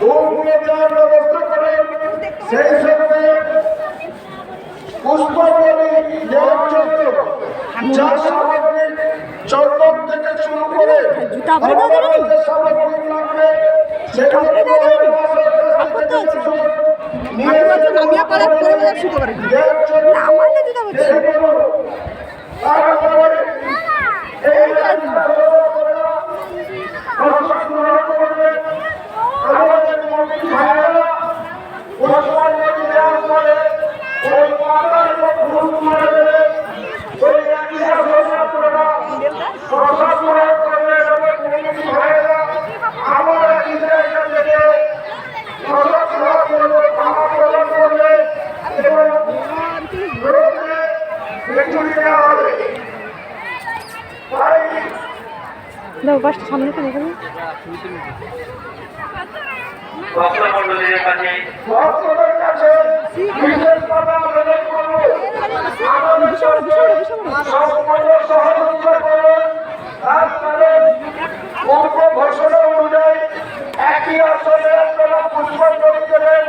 ব্যবস্থা করে সেই সঙ্গে পুষ্পাঞ্জলি দেওয়ার জন্য যা সামগ্রিক চন্দন থেকে শুরু করে সামগ্রিক লাগবে সেগুলো বাসটা সামনে কেন এখানে ভক্তদের কাছে বিশেষভাবে আবেদন করব সম্পূর্ণ সহযোগিতা করুন। তার কারণ পূর্ব ঘোষণা অনুযায়ী একই আসনে আপনারা পুষ্পাঞ্জলি দেবেন।